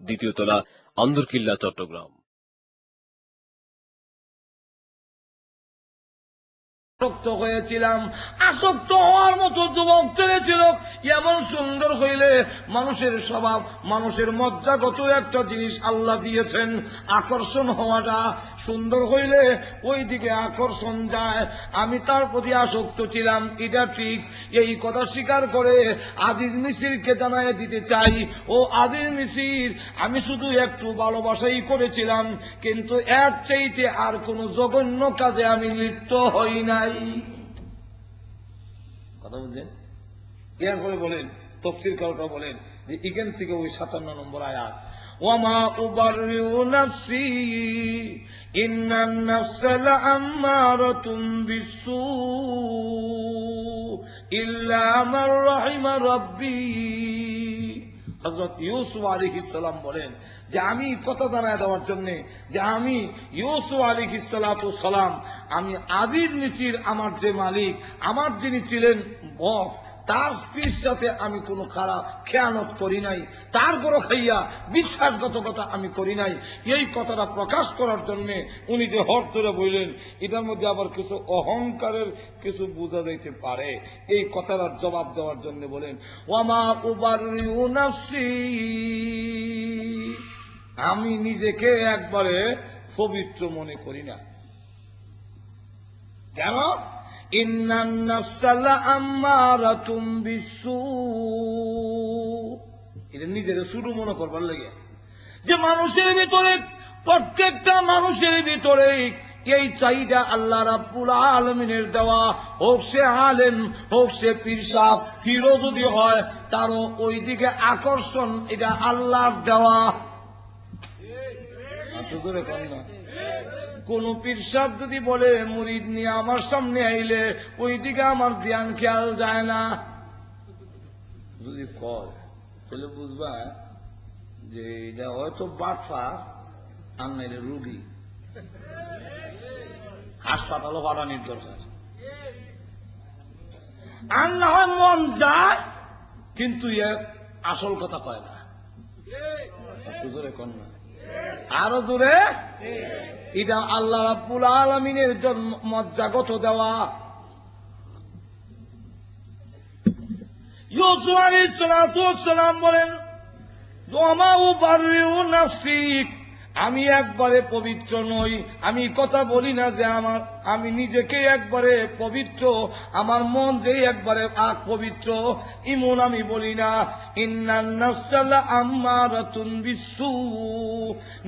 দ্বিতীয় তলা, আন্দরকিল্লা, চট্টগ্রাম। আসক্ত হয়েছিলাম। আসক্ত হওয়ার মতো যুবক ছেলে ছিল, এমন সুন্দর হইলে মানুষের স্বভাব, মানুষের মজ্জাগত একটা জিনিস আল্লাহ দিয়েছেন, আকর্ষণ হওয়াটা। সুন্দর হইলে ওই দিকে আকর্ষণ যায়। আমি তার প্রতি আসক্ত ছিলাম, এটা ঠিক। এই কথা স্বীকার করে আজিজ মিসিরকে জানাই দিতে চাই, ও আজিজ মিসির, আমি শুধু একটু ভালোবাসাই করেছিলাম, কিন্তু এর চাইতে আর কোন জঘন্য কাজে আমি লিপ্ত হই নাই। কথা বুঝছেন? এরপরে বলেন, তফসির কারটা বলেন যে এখান থেকে ওই 57 নম্বর আয়াত, ওয়ামা উবাররিউ নাফসি ইন্নান নাফসা লাআম্মারাতুম বিসসু ইল্লা মান রাহিমা রাব্বি। হযরত ইউসুফ আলাইহিস সালাম বলেন যে আমি কথা জানায় দেওয়ার জন্য, যে আমি ইউসুফ আলাইহিস সালাতু সালাম, আমি আজিজ মিসির, আমার যে মালিক, আমার যিনি ছিলেন বস, তার স্ত্রীর সাথে আমি কোনো খারাপ খেয়ানত করি নাই, তার গরো খাইয়া বিশ্বাসঘাতকতা আমি করি নাই। এই কথাটা প্রকাশ করার জন্য উনি যে হট ধরে বললেন, এটার মধ্যে আবার কিছু অহংকারের কিছু বোঝা যাইতে পারে। এই কথাটার জবাব দেওয়ার জন্য বলেন, ওয়ামা উবাররিউ নাফসি, আমি নিজেকে একবারে পবিত্র মনে করি না। কেন? ইন্নান নাফসা লাআম্মারাতুম বিসসু, এটা নিজের শুরু মনে করবার লাগে, যে মানুষের ভিতরে, প্রত্যেকটা মানুষের ভিতরে এই চাহিদা আল্লাহ রাব্বুল আলামিনের দেওয়া, হোক সে আলেম, হোক সে পীর সাহেব, ফিরো যদি হয়, তারও ওই দিকে আকর্ষণ, এটা আল্লাহর দেওয়া। কোন পীর সাহেব যদি বলে মুরিদ নিয়ে আমার সামনে আইলে, ওই দিকে আমার ধ্যান খেয়াল যায় না। যদি কয় তাহলে বুঝবা যে এটা হয়তো বাটফার, আর নাইলে রুগী, হাসপাতালও পাঠানির দরকার। আর না হয় মন যায়, কিন্তু আসল কথা কয় না। একটু জোরে কন না, আরো জোরে। এটা আল্লাহ রাব্বুল আলামিনের জন্য মজ্জাগত দেওয়া। ইউসুফ আলাইহিস সালাতু ওয়াস সালাম বলেন, ওয়ামা উবাররিউ নাফসি, আমি একবারে পবিত্র নই। আমি কথা বলি না যে আমি নিজেকে একবারে পবিত্র, আমার মন যে একবারে পবিত্র, ইমন আমি বলি না। ইন্নান নাফসা লাআম্মারাতুন বিসসু,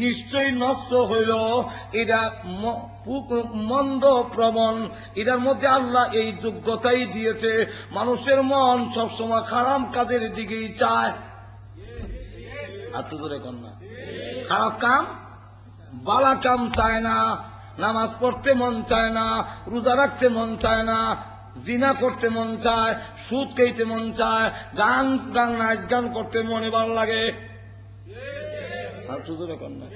নিশ্চয়ই নফস হইল এটা মন্দ প্রবণ, এটার মধ্যে আল্লাহ এই যোগ্যতাই দিয়েছে। মানুষের মন সবসময় খারাপ কাজের দিকেই চায়। আর তো ধরে কন্যা, খারাপ কাম, বালা কাম চায় না। নামাজ পড়তে মন চায় না, রোজা রাখতে মন চায় না, জিনা করতে মন চায়, সুদ খাইতে মন চায়, গান নাচ গান করতে মনে ভালো লাগে। আর তো ধরে কন্যা,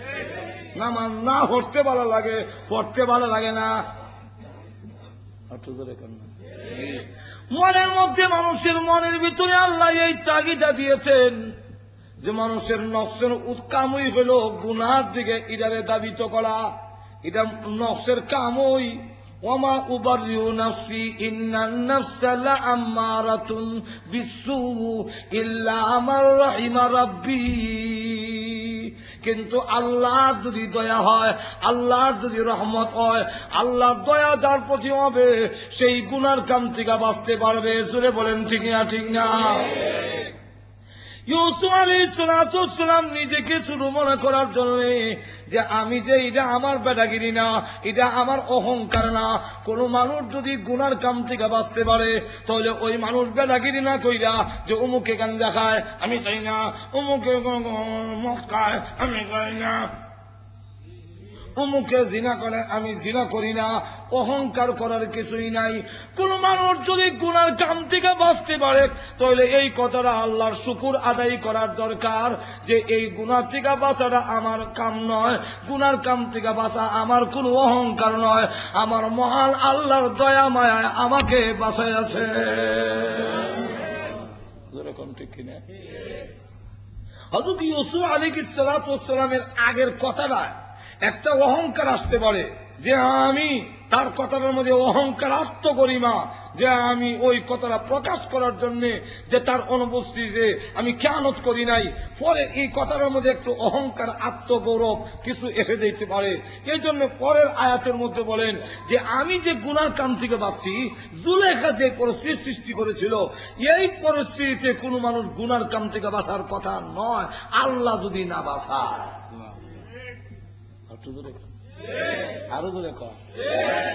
নামাজ না পড়তে ভালো লাগে, পড়তে ভালো লাগে না। আর তো ধরে কন্যা, মনের মধ্যে, মানুষের মনের ভিতরে আল্লাহ এই চাহিদা দিয়েছেন যে মানুষের নফসের উৎকামই হইল গুনার দিকে ইদারে দাবিত করা। এটা নফসের কামই। ওয়ামা উবাররিউ নাফসি ইন্নান নাফসা লাআম্মারাতুন বিসসু ইল্লা মান রাহিমা রাব্বি। কিন্তু আল্লাহর যদি দয়া হয়, আল্লাহর যদি রহমত হয়, আল্লাহর দয়া যার প্রতি হবে, সেই গুনার কাম থেকে বাঁচতে পারবে। জোরে বলেন ঠিক না? ঠিক না? ইউসুফ আলাইহিস সালাতু ওয়াস সালাম নিজেকে শুরু মনে করার জন্য, যে আমি যে এটা আমার বেটাগিরি না, এটা আমার অহংকার না। কোন মানুষ যদি গুনার কাম থেকে বাঁচতে পারে, তাহলে ওই মানুষ বেটাগিরি না কইরা যে অমুকে গাঞ্জা খায় আমি খাই না, অমুকে মদ খায় আমি খাই না, অমুকে জিনা করে আমি জিনা করি না, অহংকার করার কিছুই নাই। কোন মানুষ যদি গুনার কাম থেকে বাঁচতে পারে, তাহলে এই কথাটা আল্লাহর শুকর আদায় করার দরকার, যে এই গুনার থেকে বাঁচাটা আমার কাম নয়, গুনার কাম থেকে বাঁচা আমার কোন অহংকার নয়, আমার মহান আল্লাহর দয়া মায়ায় আমাকে বাঁচায় আছে। যেরকম ঠিক কিনা? হযরত ইউসুফ আলাইহিস সালাতু ওয়াস সালামের আগের কথাটা একটা অহংকার আসতে পারে যে আমি তার কথাটার মধ্যে অহংকার আত্মগরিমা, যে আমি ওই কথাটা প্রকাশ করার জন্য যে তার অনুপস্থিতিতে আমি খেয়ানত করি নাই, পরে এই কথাটার মধ্যে একটু অহংকার আত্মগৌরব কিছু এসে যেতে পারে। এই জন্য পরের আয়াতের মধ্যে বলেন যে আমি যে গুনার কাম থেকে বাঁচছি, জুলেখা যে পরিস্থিতি সৃষ্টি করেছিল, এই পরিস্থিতিতে কোনো মানুষ গুনার কাম থেকে বাঁচার কথা নয়, আল্লাহ যদি না বাঁচায়। আরো জোরে কর।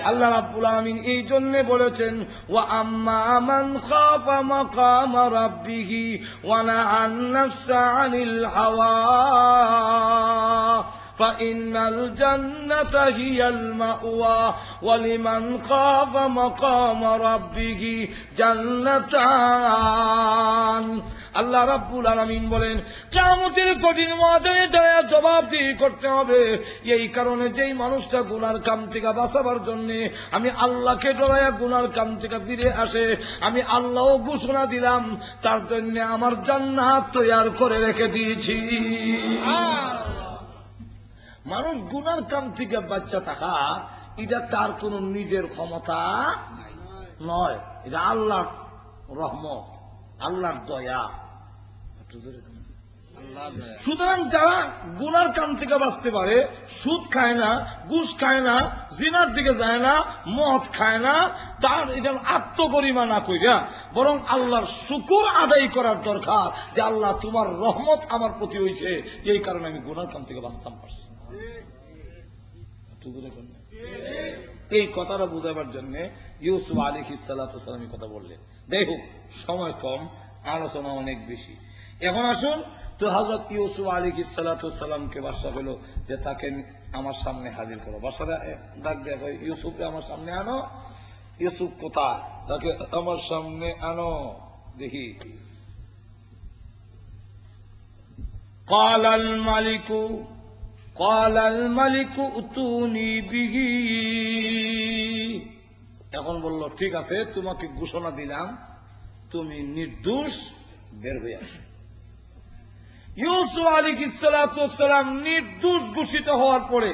আল্লাহ রাব্বুল আলামিন এই জন্য বলেছেন ওয়া আম্মা মান খাফা মাকামা রাব্বিহি ওয়া নাহান নাফসা আনিল হাওয়া ফাইন্নাল জান্নাতা হিয়াল মাওয়া ওয়া লিমান খাফা মাকামা রাব্বিহি জান্নাতান। আল্লাহ রাব্বুল আলামিন বলেন কিয়ামতের কঠিন ময়দানে দাঁড়িয়ে জবাবদিহি করতে হবে। এই কারণে যেই মানুষটা গুনার কাম থেকে বাঁচাবার জন্য আমি আল্লাহকে ডরাইয়া গুনার কাম থেকে ফিরে আসে, আমি আল্লাহও ঘোষণা দিলাম তার জন্য আমার জান্নাত তৈরি করে রেখে দিয়েছি। মানুষ গুনার কাম থেকে বাচ্চা থাকা এটা তার কোন নিজের ক্ষমতা নয়, এটা আল্লাহর রহমত, আল্লাহর দয়া। সুতরাং যারা গুনার কাম থেকে বাঁচতে পারে, সুদ খায় না, ঘুষ খায় না, জিনার দিকে যায় না, মদ খায় না, তার এটা আত্মগরিমা না কইরা বরং আল্লাহর শুকর আদায় করার দরকার যে আল্লাহ তোমার রহমত আমার প্রতি হইছে, এই কারণে আমি গুনার কাম থেকে বাঁচতাম পারছি। এই কথাটা বুঝাবার জন্য ইউসুফ আলাইহিস সালাতু ওয়াস সালাম কথা বললেন। যাই হোক, সময় কম, আলোচনা অনেক বেশি। এখন আসুন তো হযরত ইউসুফ আলাইহিস সালাতু ওয়াস সালামকে বাদশা হলো যে তাকে আমার সামনে হাজির করো। বাদশারা ডাক দেয় ইউসুফকে আমার সামনে আনো। ইউসুফ কোথায়? তাকে আমার সামনে আনো। দেখি ক্বালাল মালিকু উতুনি বিহি। এখন বলল ঠিক আছে, তোমাকে ঘোষণা দিলাম তুমি নির্দোষ, বের হয়ে আসো। ইউসুফ আলাইহিস সালাতু ওয়াস সালাম নির্দোষ ঘোষিত হওয়ার পরে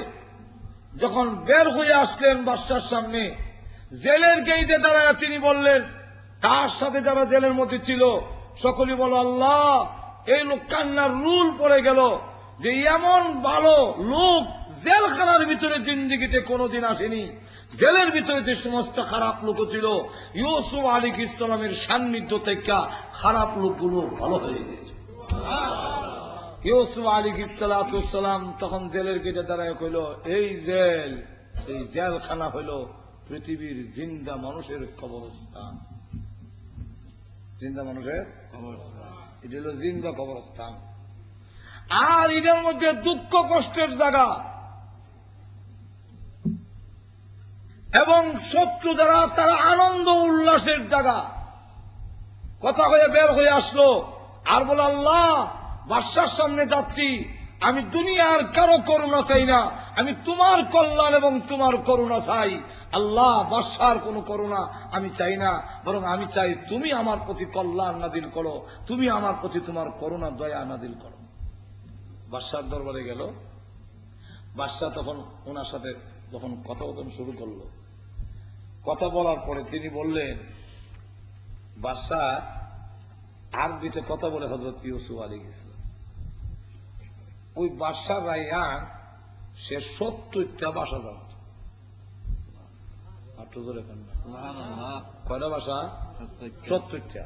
যখন বের হয়ে আসলেন বাদশার সামনে, জেলের গেইটে দাঁড়ায় তিনি বললেন, তার সাথে যারা জেলের মধ্যে ছিল সকলে বলো আল্লাহ, এই লোক কান্নার রুল পড়ে গেল যে এমন ভালো লোক জেলখানার ভিতরে জিন্দেগিতে কোনোদিন আসেনি। জেলের ভিতরে যে সমস্ত খারাপ লোক ছিল, ইউসুফ আলাইহিস সালামের সান্নিধ্য থেকে খারাপ লোকগুলো ভালো হয়ে গেছে। ইউসুফ আলাইহিস সালাতু ওয়াস সালাম তখন জেলের গেটে দাঁড়ায় কইল, এই জেলখানা হইল পৃথিবীর জিন্দা মানুষের কবরস্থান। জিন্দা মানুষের কবরস্থান, এটা হলো জিন্দা কবরস্থান। আর এটার মধ্যে দুঃখ কষ্টের জায়গা এবং শত্রু যারা তারা আনন্দ উল্লাসের জায়গা। কথা হয়ে বের হয়ে আসলো আর বলে, আল্লাহ, বাদশার সামনে যাচ্ছি, আমি দুনিয়ার কারো করুণা চাই না, আমি তোমার কল্যাণ এবং তোমার করুণা চাই। আল্লাহ, বাদশার কোনো করুণা আমি চাই না, বরং আমি চাই তুমি আমার প্রতি কল্যাণ নাজিল করো, তুমি আমার প্রতি তোমার করুণা দয়া নাজিল করো। বাদশার দরবারে গেল। বাদশা তখন ওনার সাথে যখন কথোপকথন শুরু করলো, কথা বলার পরে তিনি বললেন, বাদশা আরবিতে কথা বলে হযরত ইউসুফ আলাইহিস সালাম। ওই বাদশা রায়্যান সে ৭০টা ভাষা জানত। কয়টা ভাষা? ৭০টা,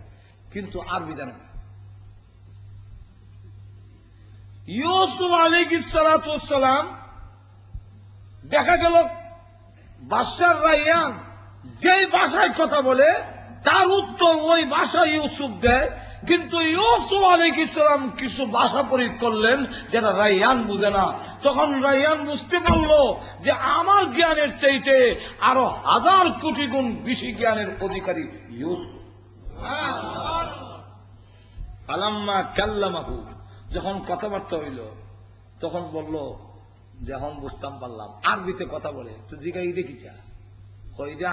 কিন্তু আরবি জানে না। ইউসুফ আলাইহিস সালাতু ওয়াস সালাম দেখা গেল বাদশার রায়্যান যেই ভাষায় কথা বলে তার উত্তর ওই ভাষা ইউসুফ দেয়, কিন্তু ইউসুফ আলাইহিস সালাম কিছু ভাষা প্রয়োগ করলেন যেটা রায়্যান বুঝে না। তখন রায়্যান বুঝতে পারল যে আমার জ্ঞানের চাইতে আরো ১০০০ কোটি গুণ বেশি জ্ঞানের অধিকারী ইউসুফ। ফালাম্মা কাল্লামাহু, যখন কথাবার্তা হইল তখন বলল যে এখন বুঝতাম পারলাম, আরবিতে কথা বলে। তো জিগাই দেখিটা কইটা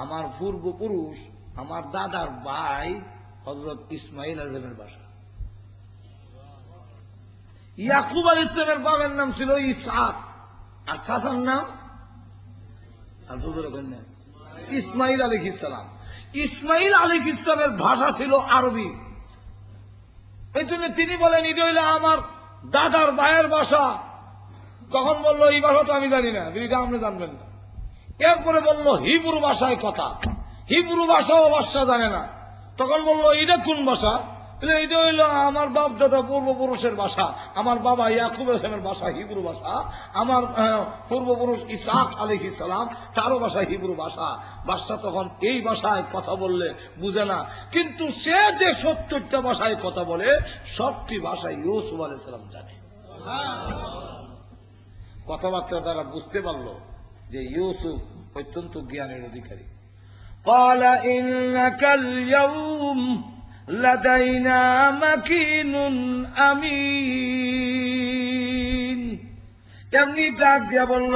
আমার পূর্বপুরুষ, আমার দাদার ভাই হযরত ইসমাইল আজমের বাসা। ইয়াকুব আলাইহিস সালামের বাবার নাম ছিল ইসহাক, আর চাচার নাম ইসমাইল আলাইহিস সালাম। ইসমাইল আলাইহিস সালামের ভাষা ছিল আরবি। এই জন্য তিনি বলেন এটা হইল আমার দাদার ভাইয়ের ভাষা। তখন বললো এই ভাষা তো আমি জানি না, এটা আপনি জানবেন না। এরপরে বললো হিব্রু ভাষায় কথা, হিব্রু ভাষাও ভাষা জানে না। তখন বললো এটা কোন ভাষা? এটা হইল আমার বাপ দাদা পূর্বপুরুষের ভাষা, আমার বাবা ইয়াকুব আলাইহিসসালামের ভাষা হিব্রু ভাষা, আমার পূর্বপুরুষ ইসহাক আলাইহিস সালাম তারও ভাষা হিব্রু ভাষা। বাদশা তখন এই ভাষায় কথা বললে বুঝে না, কিন্তু সে যে 70টা ভাষায় কথা বলে সবটি ভাষায় ইউসুফ আলাইহিস সালাম জানে। কথাবার্তা তারা বুঝতে পারলো যে ইউসুফ অত্যন্ত জ্ঞানের অধিকারী। قال إنك اليوم لدينا مكين أمين। এমনি ডাক দিয়া বলল,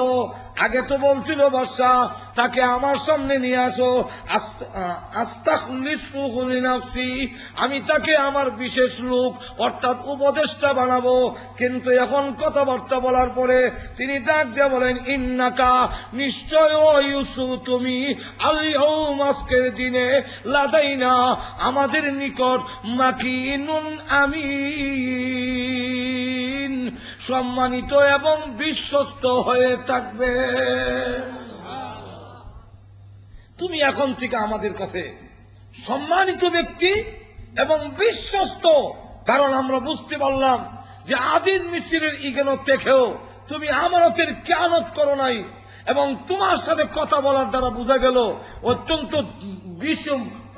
আগে তো বলছিল বাদশা তাকে আমার সামনে নিয়ে আসো, আস্তাখলিসুহু লিনাফসি, আমি তাকে আমার বিশেষ লোক অর্থাৎ উপদেষ্টা বানাবো। কিন্তু এখন কথাবার্তা বলার পরে তিনি ডাক দিয়া বলেন, ইন্নাকা, নিশ্চয় ও ইউসুফ তুমি, আল ইয়াউম, আজকের দিনে, লাদাইনা, আমাদের নিকট, মাকিনুন আমিন, সম্মানিত এবং বিশ্বস্ত হয়ে থাকবে। তুমি এখন থেকে আমাদের কাছে সম্মানিত ব্যক্তি এবং বিশ্বস্ত। কারণ আমরা বুঝতে পারলাম যে আজিজ মিসরের ইগেনত দেখেও তুমি আমানতের খেয়ানত করো নাই, এবং তোমার সাথে কথা বলার দ্বারা বোঝা গেল অত্যন্ত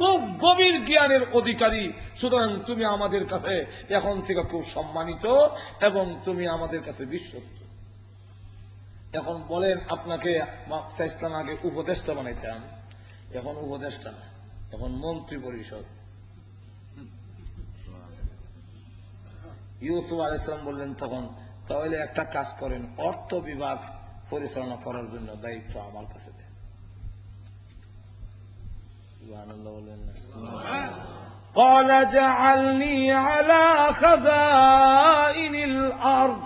খুব গভীর জ্ঞানের অধিকারী। সুতরাং তুমি আমাদের কাছে এখন থেকে খুব সম্মানিত এবং তুমি আমাদের কাছে বিশ্বস্ত। এখন বলেন, আপনাকে চাইছিলাম আগে উপদেষ্টা বানাইতাম, এখন উপদেষ্টা না, এখন মন্ত্রী পরিষদ। ইউসুফ আলাইহিস সালাম বললেন তখন, তাহলে একটা কাজ করেন, অর্থ বিভাগ পরিচালনা করার জন্য দায়িত্ব আমার কাছে দেন। সুবহানাল্লাহ বলেন না? قال اجعلني على خزائن الارض,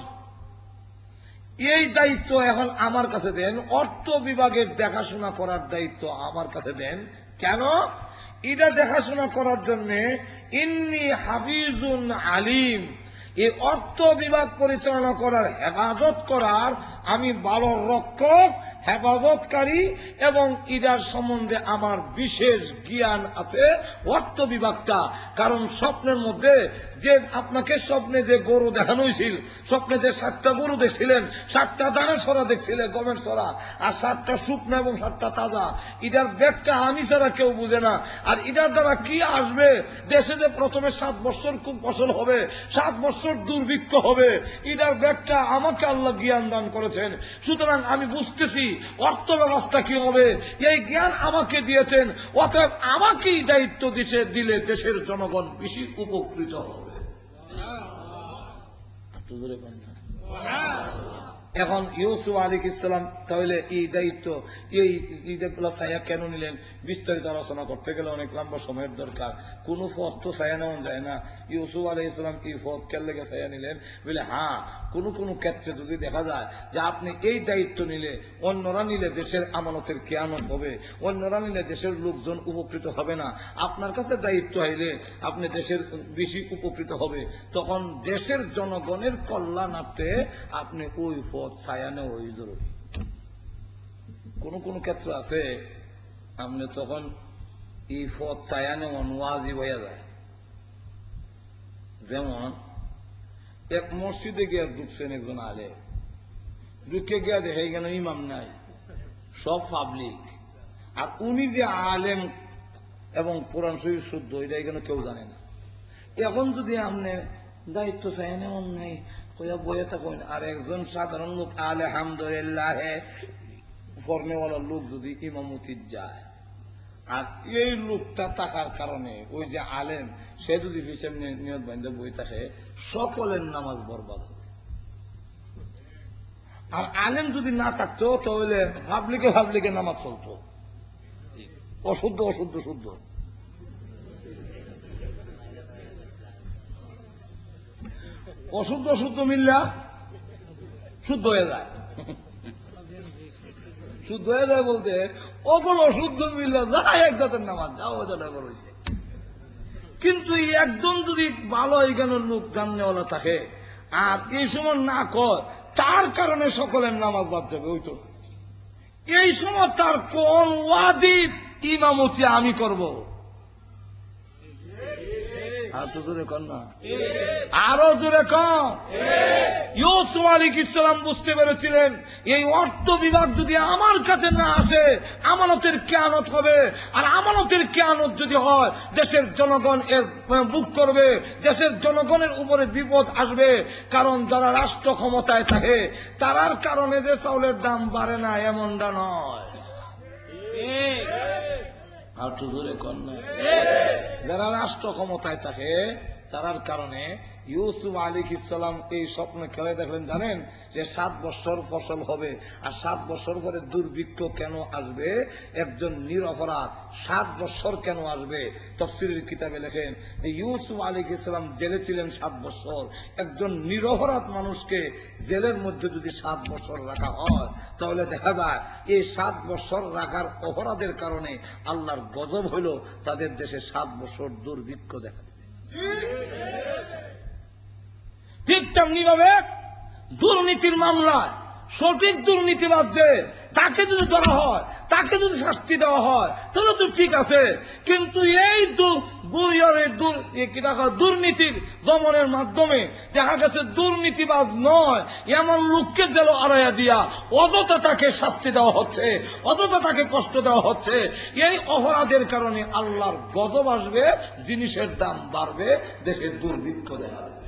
এই দায়িত্ব এখন আমার কাছে দেন, অর্থ বিভাগের দেখাশোনা করার দায়িত্ব আমার কাছে দেন। কেন? এটা দেখাশোনা করার জন্য, ইন্নী হাফিজুন আলিম, এই অর্থ বিভাগ পরিচালনা করার, হেফাজত করার আমি ভালো রক্ষক, হেফাজতকারী, এবং ইদার সম্বন্ধে আমার বিশেষ জ্ঞান আছে অর্থ বিভাগটা। কারণ স্বপ্নের মধ্যে যে আপনাকে স্বপ্নে যে গরু দেখানো হয়েছিল, স্বপ্নে যে 7টা গরু দেখছিলেন, 7টা দানা সরা দেখছিলেন, গমের সরা, আর 7টা শুকনো এবং 7টা তাজা, ইটার ব্যাগটা আমি ছাড়া কেউ বুঝে না। আর ইটার দ্বারা কি আসবে, দেশে যে প্রথমে 7 বছর খুব ফসল হবে, 7 বছর দুর্ভিক্ষ হবে, ইটার ব্যাগটা আমাকে আল্লাহ জ্ঞান দান করেছেন। সুতরাং আমি বুঝতেছি অর্থ ব্যবস্থা কি হবে, এই জ্ঞান আমাকে দিয়েছেন, অতএব আমাকেই দায়িত্ব দিলে দেশের জনগণ বেশি উপকৃত হবে। এখন ইউসুফ আলাইহিস সালাম তাহলে এই দায়িত্ব, এই যেগুলো ছায়া কেন নিলেন, বিস্তারিত আলোচনা করতে গেলে অনেক লম্বা সময়ের দরকার। কোন পথ তো ছায়া নেওয়া যায় না। ইউসুফ আলাইহিস সালাম এই পথ কেন লেগে ছায়া নিলেন বলে, হ্যাঁ, কোন কোন ক্ষেত্রে যদি দেখা যায় যে আপনি এই দায়িত্ব নিলে, অন্যরা নিলে দেশের আমানতের খেয়ানত হবে, অন্যরা নিলে দেশের লোকজন উপকৃত হবে না, আপনার কাছে দায়িত্ব আইলে আপনি দেশের বেশি উপকৃত হবে, তখন দেশের জনগণের কল্যাণার্থে আপনি ওই পথ ছায়া নেওয়া ওই জরুরি। কোন কোন ক্ষেত্র আছে আপনি তখন এই পথ ছায়া নেওয়া ওয়াজিব হয়ে যায়। যেমন এক মসজিদে গিয়ে ঢুকছেন একজন আলে, ঢুকে গিয়া দেখে কেন ইমাম নাই, সব পাবলিক, আর উনি যে আলেম এবং কোরআন শরীফ শুদ্ধ, এটা এখানে কেউ জানে না। এখন যদি আপনি দায়িত্ব ছায়া নেওয়া নাই কইয়া বইয়ে থাকুন, আর একজন সাধারণ লোক আলহামদুলিল্লাহ ফর্মেওয়ালা লোক যদি ইমামতি যায়, আর এই লোকটা থাকার কারণে ওই যে আলেম সে যদি হিসেব নিয়ত বান্ধে বই থাকে, সকলের নামাজ বরবাদ হবে। আর আলেম যদি না থাকতো তাহলে ভাবলিকে নামাজ চলতো, অশুদ্ধ অশুদ্ধ শুদ্ধ। অশুদ্ধ শুদ্ধ মিললা শুদ্ধ হয়ে যায়। শুদ্ধ হয়ে যায় বলতে ওগুলো অশুদ্ধ মিললা যায় এক জাতের নামাজ যাও যেটা বলেছে। কিন্তু একজন যদি ভালো এখানে লোক জাননেওয়ালা থাকে আর এই সময় না কর, তার কারণে সকলের নামাজ বাদ যাবে। ওই তো এই সময় তার কোন ওয়াজিব ইমামতি আমি করব, আর তো জোরে কর না, আরো জোরে কর। ইউসুফ আলাইহিস সালাম বুঝতে পেরেছিলেন এই অর্থ বিভাগ যদি আমার কাছে না আসে আমানতের কিয়ানত হবে, আর আমানতের কিয়ানত যদি হয় দেশের জনগণ এর বুক করবে, দেশের জনগণের উপরে বিপদ আসবে। কারণ যারা রাষ্ট্র ক্ষমতায় থাকে তারার কারণে যে চাউলের দাম বাড়ে না এমনটা নয়, আর তো জোরে কর না। যারা রাষ্ট্র ক্ষমতায় থাকে তারার কারণে ইউসুফ আলাইহিস সালাম এই স্বপ্ন খেলে দেখলেন, জানেন যে 7 বছর ফসল হবে, আর 7 বছর পরে দুর্ভিক্ষ কেন আসবে, একজন নিরপরাধ 7 বছর কেন আসবে। তাফসীরের কিতাবে লেখেন যে ইউসুফ আলাইহিস সালাম জেলে ছিলেন 7 বছর, একজন নিরপরাধ মানুষকে জেলের মধ্যে যদি 7 বছর রাখা হয় তাহলে দেখা যায় এই 7 বছর রাখার অপরাধের কারণে আল্লাহর গজব হইল, তাদের দেশে 7 বছর দুর্ভিক্ষ দেখা দেবে। ঠিক তেমনি ভাবে দুর্নীতির মামলায় সঠিক দুর্নীতিবাদ যে তাকে যদি ধরা হয়, তাকে যদি শাস্তি দেওয়া হয় তাহলে তো ঠিক আছে। কিন্তু এই দুর্নীতির দমনের মাধ্যমে দেখা গেছে দুর্নীতিবাজ নয় এমন লোককে জেল আড়াইয়া দিয়া অযথা তাকে শাস্তি দেওয়া হচ্ছে, অযথা তাকে কষ্ট দেওয়া হচ্ছে। এই অপরাধের কারণে আল্লাহর গজব আসবে, জিনিসের দাম বাড়বে, দেশে দুর্ভিক্ষ দেখা দেবে।